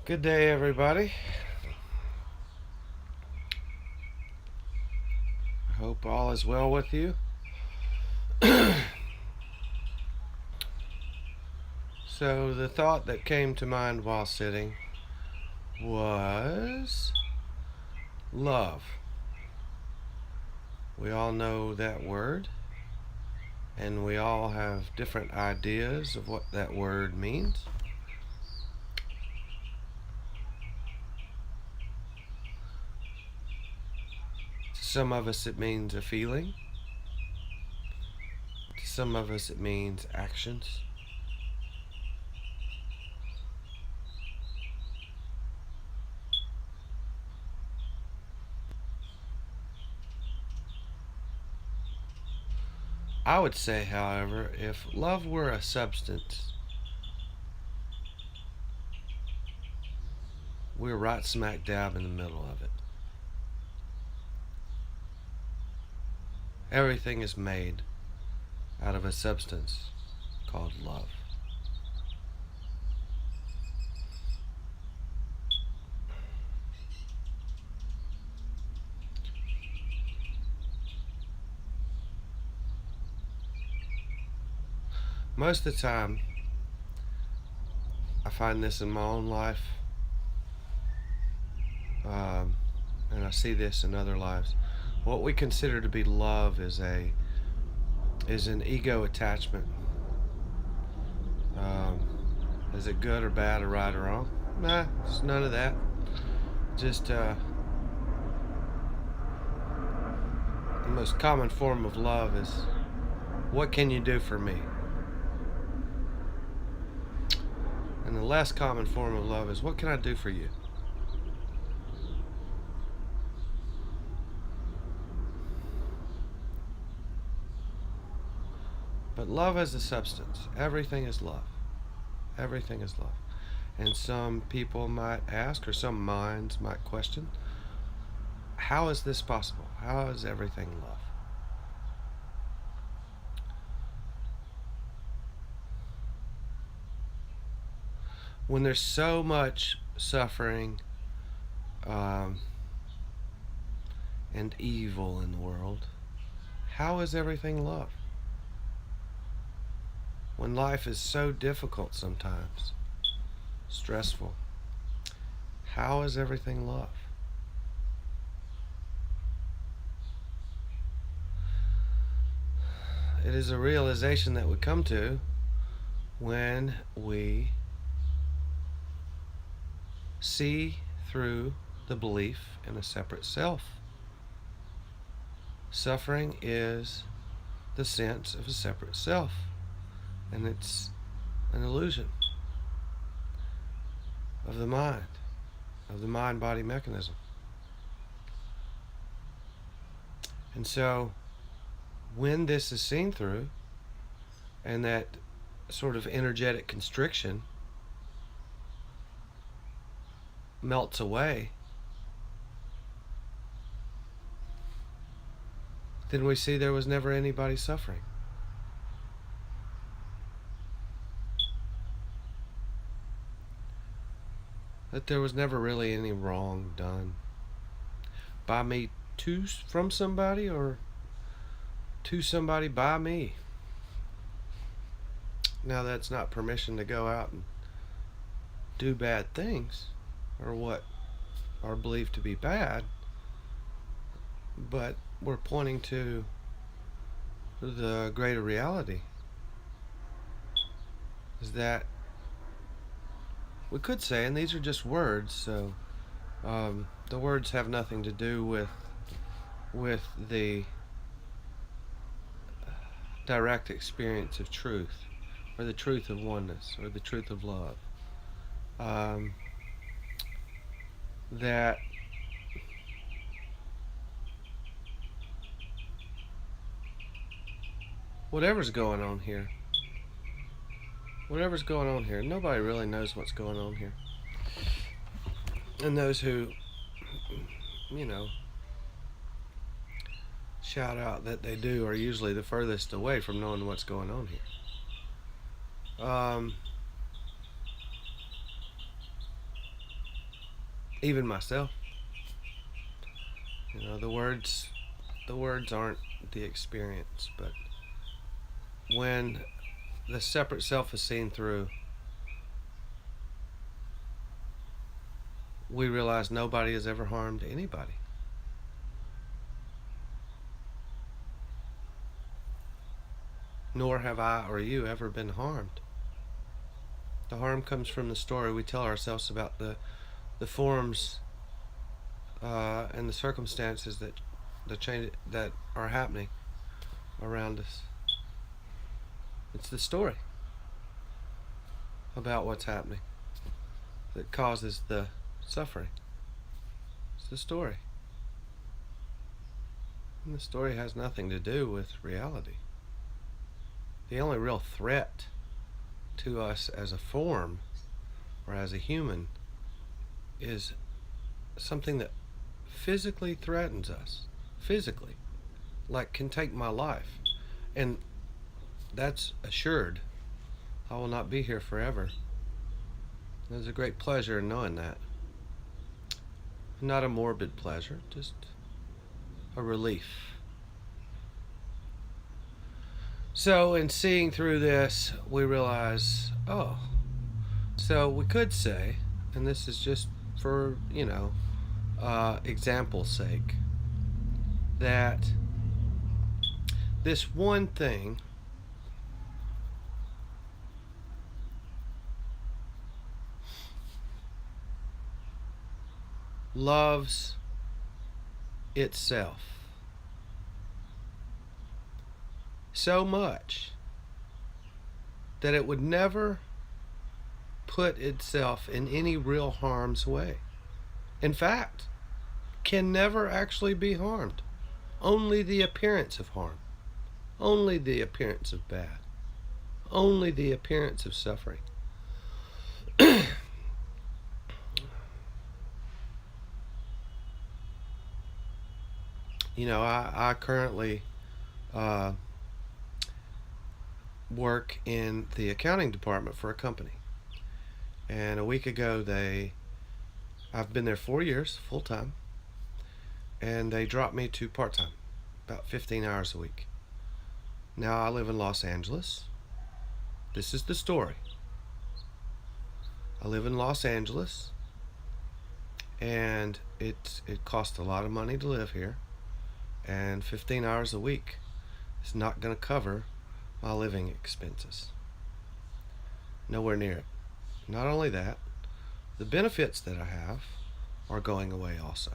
Good day, everybody. I hope all is well with you. So, the thought that came to mind while sitting was love. We all know that word, and we all have different ideas of what that word means. To some of us, it means a feeling, to some of us, it means actions. I would say, however, if love were a substance, we're right smack dab in the middle of it. Everything is made out of a substance called love. Most of the time, I find this in my own life, um, and I see this in other lives. What we consider to be love is an ego attachment. Um, is it good or bad or right or wrong? Nah, it's none of that. Just the most common form of love is, what can you do for me? And the less common form of love is, what can I do for you? But love is a substance. Everything is love. Everything is love. And some people might ask, or some minds might question, how is this possible? How is everything love? When there's so much suffering um, and evil in the world, how is everything love? When life is so difficult sometimes, stressful, how is everything love? It is a realization that we come to when we see through the belief in a separate self. Suffering is the sense of a separate self, and it's an illusion of the mind body mechanism. And so, when this is seen through, and that sort of energetic constriction melts away, then we see there was never anybody suffering. That there was never really any wrong done by me from somebody, or to somebody by me. Now, that's not permission to go out and do bad things, or what are believed to be bad, but we're pointing to the greater reality, is that we could say, and these are just words, so the words have nothing to do with the direct experience of truth, or the truth of oneness, or the truth of love. Um, that whatever's going on here, nobody really knows what's going on here. And those who, you know, shout out that they do are usually the furthest away from knowing what's going on here. even myself. You know, the words aren't the experience, but when the separate self is seen through, we realize nobody has ever harmed anybody. Nor have I or you ever been harmed. The harm comes from the story we tell ourselves about the forms and the circumstances that are happening around us. It's the story about what's happening that causes the suffering. It's the story. And the story has nothing to do with reality. The only real threat to us as a form or as a human is something that physically threatens us. Physically. Like can take my life. And that's assured. I will not be here forever. There's a great pleasure in knowing that. Not a morbid pleasure, just a relief. So, in seeing through this, we realize, oh, so we could say, and this is just for, example's sake, that this one thing loves itself so much that it would never put itself in any real harm's way. In fact, can never actually be harmed. Only the appearance of harm. Only the appearance of bad. Only the appearance of suffering. I currently work in the accounting department for a company. And a week ago, I've been there 4 years, full time, and they dropped me to part time, about 15 hours a week. Now I live in Los Angeles. This is the story. I live in Los Angeles, and it costs a lot of money to live here, and 15 hours a week is not going to cover my living expenses. Nowhere near it. Not only that, the benefits that I have are going away also.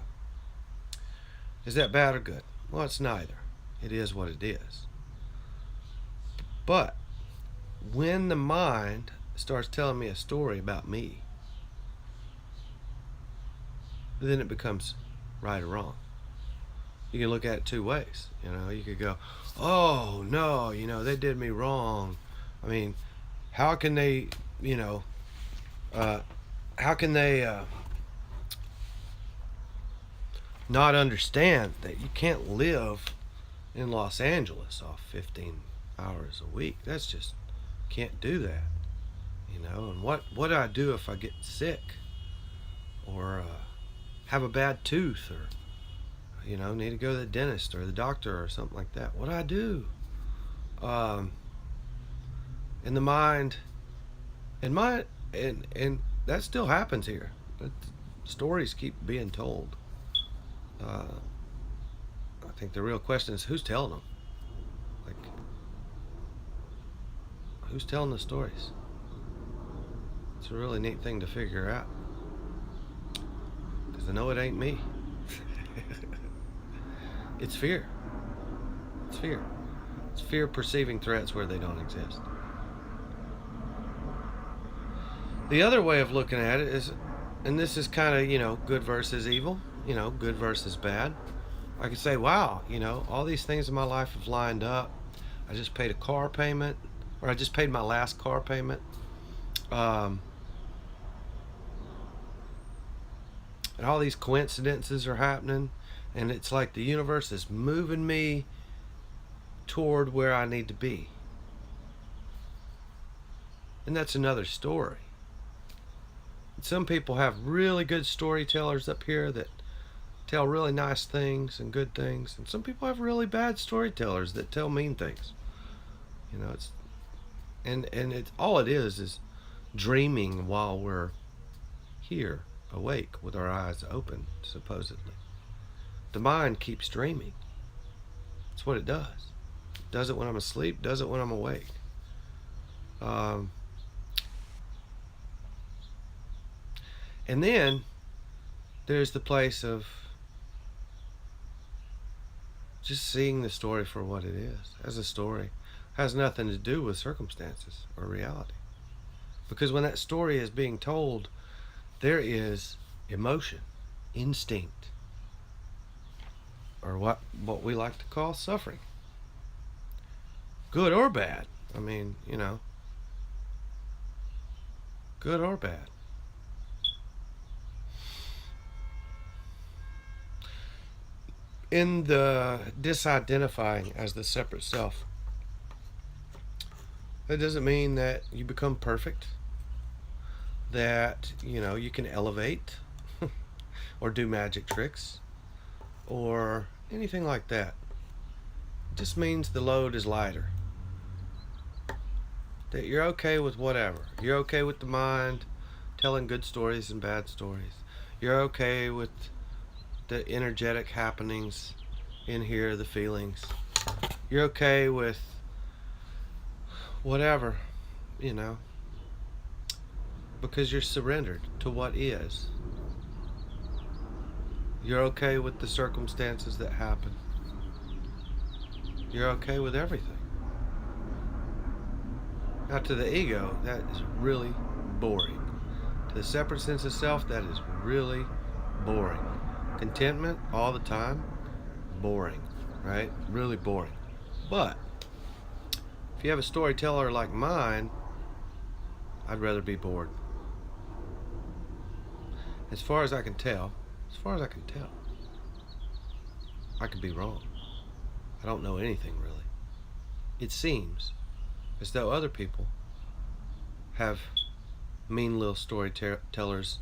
Is that bad or good? Well, it's neither. It is what it is. But when the mind starts telling me a story about me, then it becomes right or wrong. You can look at it two ways. You could go, oh no, they did me wrong. I mean, how can they not understand that you can't live in Los Angeles off 15 hours a week? That's just, can't do that. And what do I do if I get sick or have a bad tooth or need to go to the dentist or the doctor or something like that? What do I do? In the mind, and that still happens here. But stories keep being told. I think the real question is who's telling them? Like, who's telling the stories? It's a really neat thing to figure out. Because I know it ain't me. It's fear. It's fear. It's fear perceiving threats where they don't exist. The other way of looking at it is, and this is kind of, good versus evil, good versus bad. I could say, wow, all these things in my life have lined up. I just paid a car payment, or I just paid my last car payment. And all these coincidences are happening, and it's like the universe is moving me toward where I need to be. And that's another story. Some people have really good storytellers up here that tell really nice things and good things, and some people have really bad storytellers that tell mean things. You know, it's and it's all it is dreaming while we're here, awake with our eyes open, supposedly. The mind keeps dreaming. That's what it does. It does it when I'm asleep, does it when I'm awake. Um, and then there's the place of just seeing the story for what it is, as a story. It has nothing to do with circumstances or reality. Because when that story is being told, there is emotion, instinct, or what we like to call suffering. Good or bad. I mean, you know, good or bad. In the disidentifying as the separate self, that doesn't mean that you become perfect, that, you know, you can elevate or do magic tricks or anything like that. It just means the load is lighter. That you're okay with whatever. You're okay with the mind telling good stories and bad stories. You're okay with the energetic happenings in here, the feelings. You're okay with whatever, you know, because you're surrendered to what is. You're okay with the circumstances that happen. You're okay with everything. Now, to the ego, that is really boring. To the separate sense of self, that is really boring. Contentment all the time, boring, right? Really boring. But if you have a storyteller like mine, I'd rather be bored. As far as I can tell, I could be wrong. I don't know anything really. It seems as though other people have mean little storytellers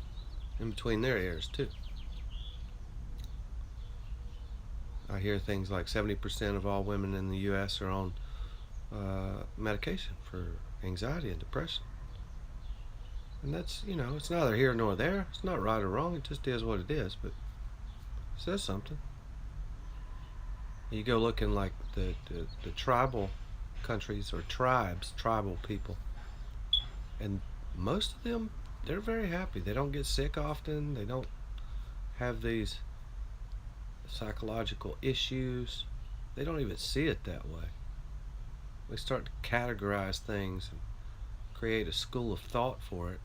in between their ears too. I hear things like 70% of all women in the U.S. are on medication for anxiety and depression. And that's, you know, it's neither here nor there. It's not right or wrong. It just is what it is. But it says something. You go looking like the tribal countries or tribes, tribal people. And most of them, they're very happy. They don't get sick often. They don't have these psychological issues. They don't even see it that way. We start to categorize things and create a school of thought for it.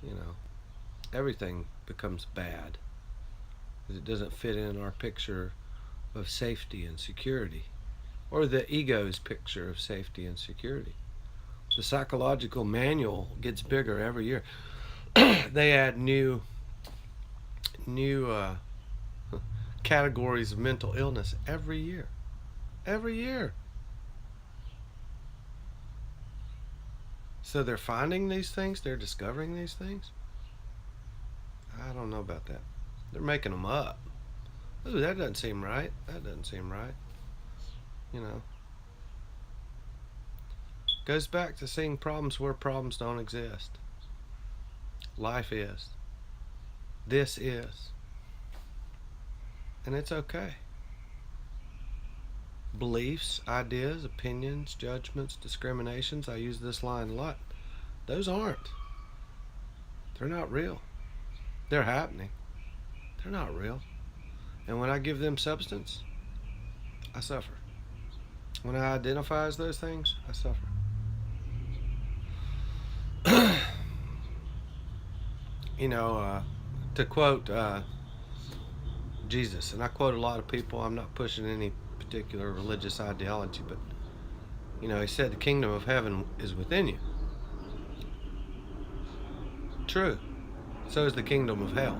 You know, everything becomes bad because it doesn't fit in our picture of safety and security, or the ego's picture of safety and security. The psychological manual gets bigger every year. They add new categories of mental illness every year. Every year. So they're finding these things, they're discovering these things. I don't know about that. They're making them up. Ooh, that doesn't seem right. That doesn't seem right. You know. Goes back to seeing problems where problems don't exist. Life is. This is. And it's okay. Beliefs, ideas, opinions, judgments, discriminations, I use this line a lot. Those aren't. They're not real. They're happening. They're not real. And when I give them substance, I suffer. When I identify as those things, I suffer. You know, to quote Jesus, and I quote a lot of people, I'm not pushing any particular religious ideology, but, you know, he said the kingdom of heaven is within you. True. So is the kingdom of hell.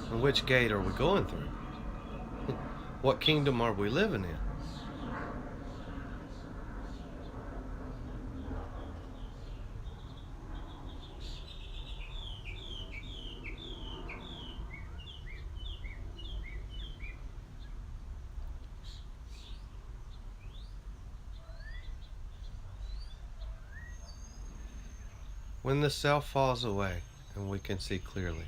And which gate are we going through? What kingdom are we living in? When the self falls away and we can see clearly,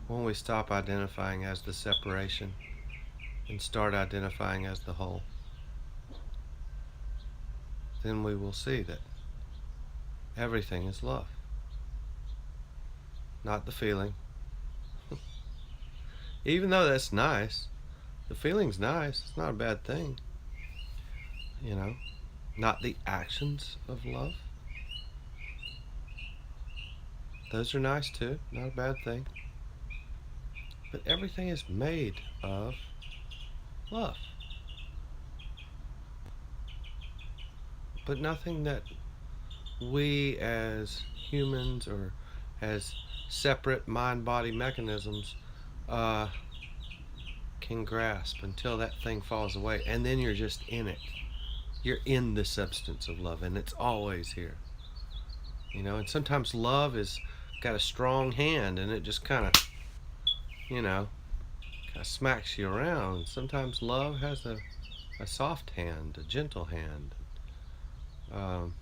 when we stop identifying as the separation and start identifying as the whole, then we will see that everything is love, not the feeling. Even though that's nice, the feeling's nice, it's not a bad thing, you know, not the actions of love. Those are nice too, not a bad thing. But everything is made of love. But nothing that we as humans or as separate mind-body mechanisms uh, can grasp until that thing falls away. And then you're just in it. You're in the substance of love, and it's always here. You know, and sometimes love is got a strong hand, and it just kind of, you know, kind of smacks you around. Sometimes love has a soft hand, a gentle hand. Um,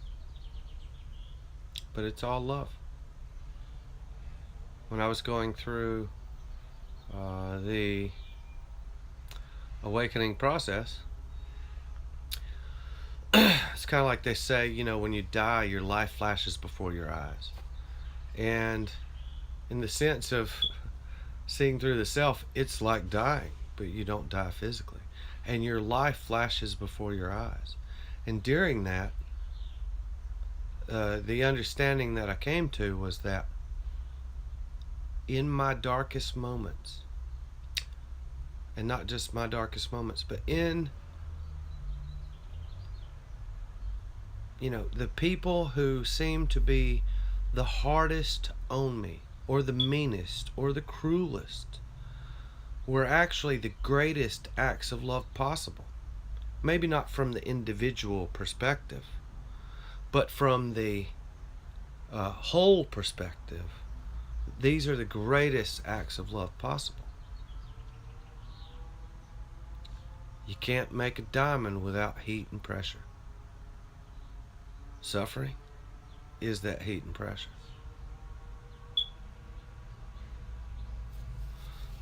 but it's all love. When I was going through the awakening process, it's kind of like they say, you know, when you die, your life flashes before your eyes. And in the sense of seeing through the self, it's like dying, but you don't die physically. And your life flashes before your eyes. And during that, the understanding that I came to was that in my darkest moments, and not just my darkest moments, but in, you know, the people who seem to be the hardest to own me, or the meanest, or the cruelest, were actually the greatest acts of love possible. Maybe not from the individual perspective, but from the whole perspective. These are the greatest acts of love possible. You can't make a diamond without heat and pressure. Suffering is that heat and pressure.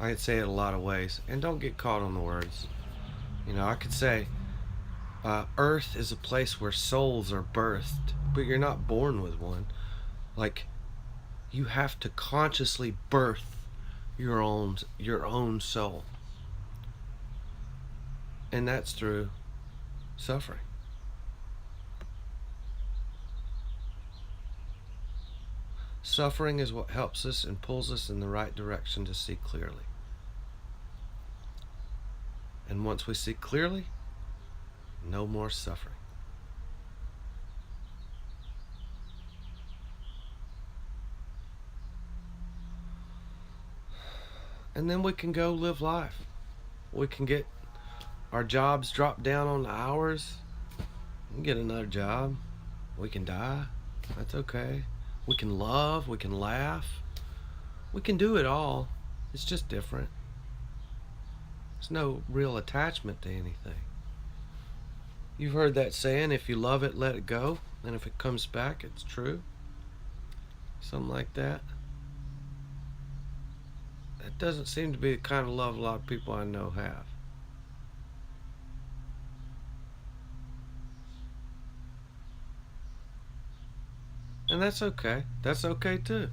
I could say it a lot of ways, and don't get caught on the words. You know, I could say, Earth is a place where souls are birthed, but you're not born with one. Like, you have to consciously birth your own soul, and that's through suffering. Suffering is what helps us and pulls us in the right direction to see clearly. And once we see clearly, no more suffering. And then we can go live life. We can get our jobs dropped down on the hours. We can get another job. We can die. That's okay. We can love. We can laugh. We can do it all. It's just different. There's no real attachment to anything. You've heard that saying, if you love it, let it go. And if it comes back, it's true. Something like that. That doesn't seem to be the kind of love a lot of people I know have. And that's okay. That's okay too.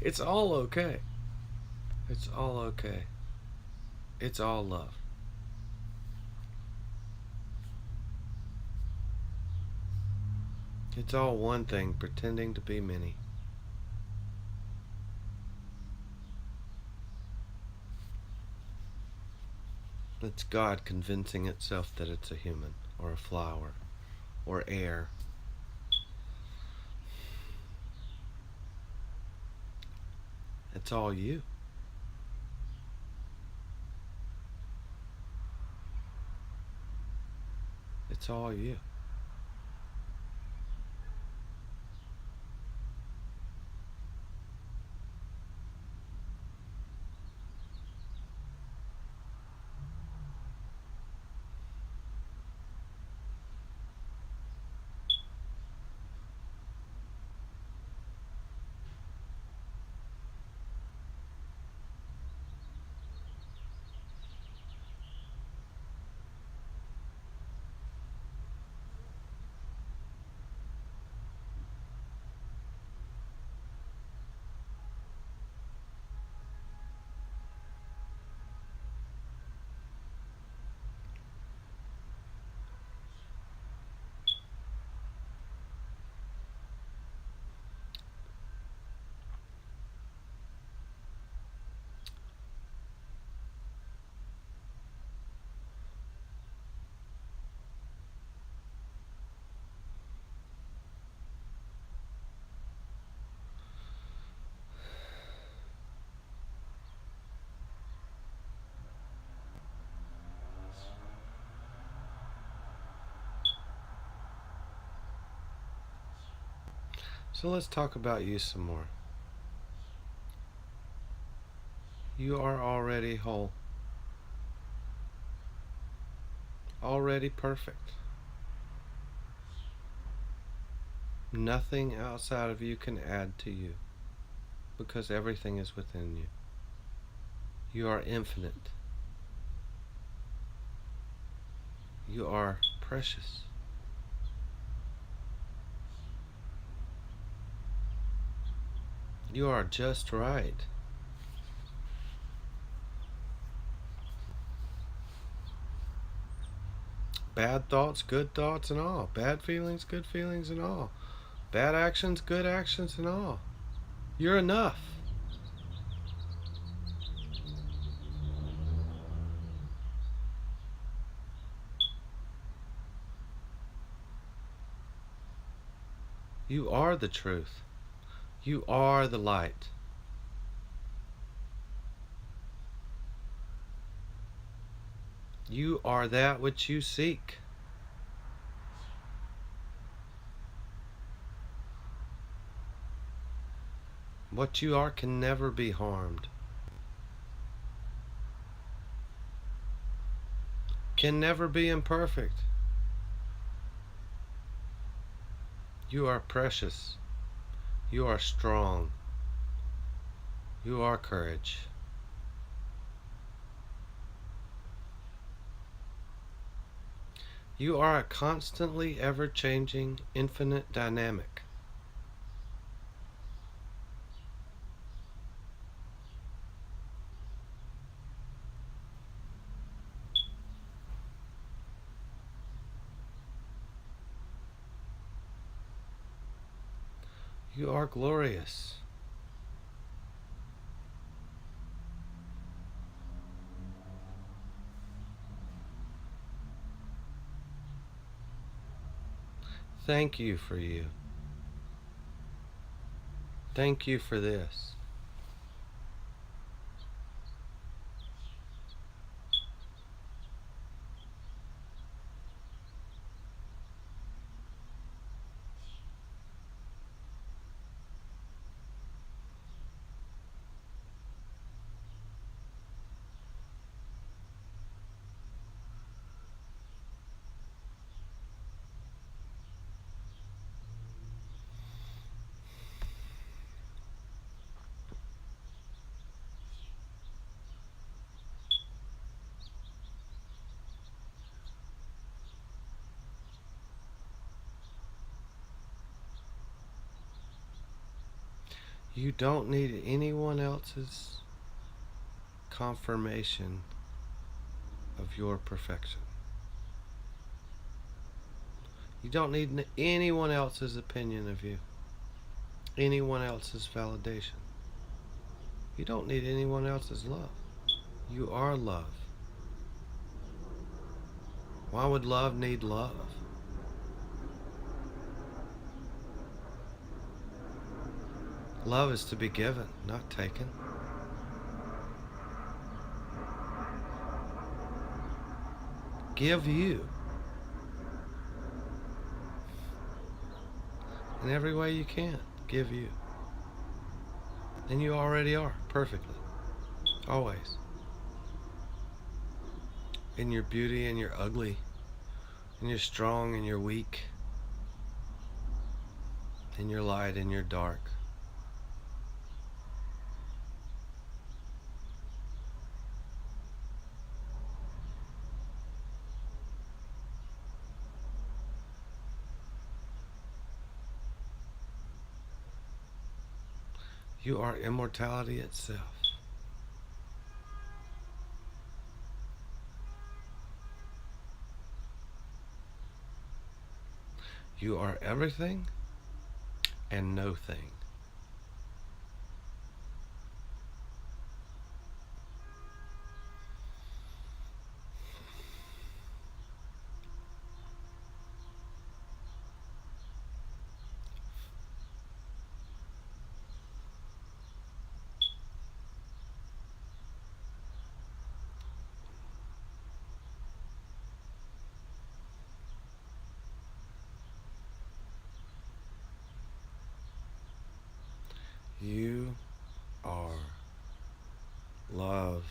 It's all okay. It's all okay. It's all love. It's all one thing pretending to be many. It's God convincing itself that it's a human, or a flower, or air. It's all you. It's all you. So let's talk about you some more. You are already whole, already perfect. Nothing outside of you can add to you because everything is within you. You are infinite. You are precious. You are just right. Bad thoughts, good thoughts, and all. Bad feelings, good feelings, and all. Bad actions, good actions, and all. You're enough. You are the truth. You are the light. You are that which you seek. What you are can never be harmed, can never be imperfect. You are precious. You are strong. You are courage. You are a constantly ever changing, infinite dynamic. You are glorious. Thank you for you. Thank you for this. You don't need anyone else's confirmation of your perfection. You don't need anyone else's opinion of you, anyone else's validation. You don't need anyone else's love. You are love. Why would love need love? Love is to be given, not taken. Give you in every way you can. Give you. And you already are perfectly. Always. In your beauty and your ugly. In your strong and your weak. In your light and your dark. You are immortality itself. You are everything and no thing. You are love.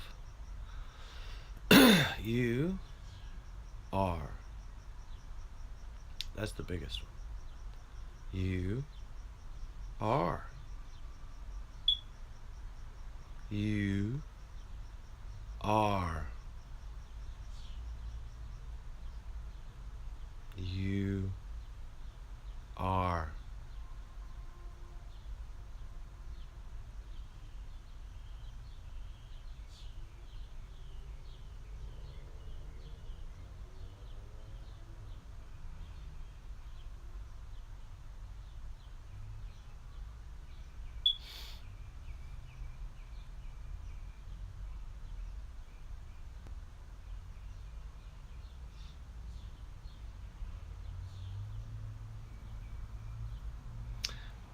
You are. That's the biggest one. You are. You are. You are.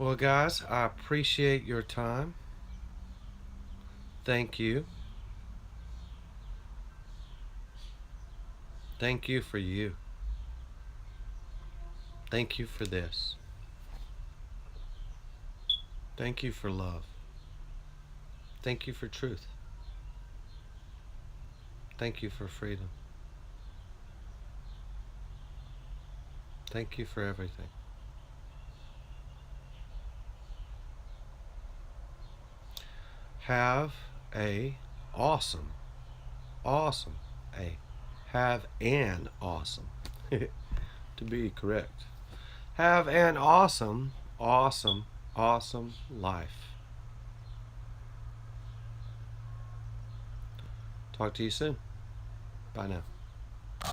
Well, guys, I appreciate your time. Thank you. Thank you for you. Thank you for this. Thank you for love. Thank you for truth. Thank you for freedom. Thank you for everything. Have a awesome, awesome, a have an awesome, to be correct. Have an awesome, awesome, awesome life. Talk to you soon. Bye now.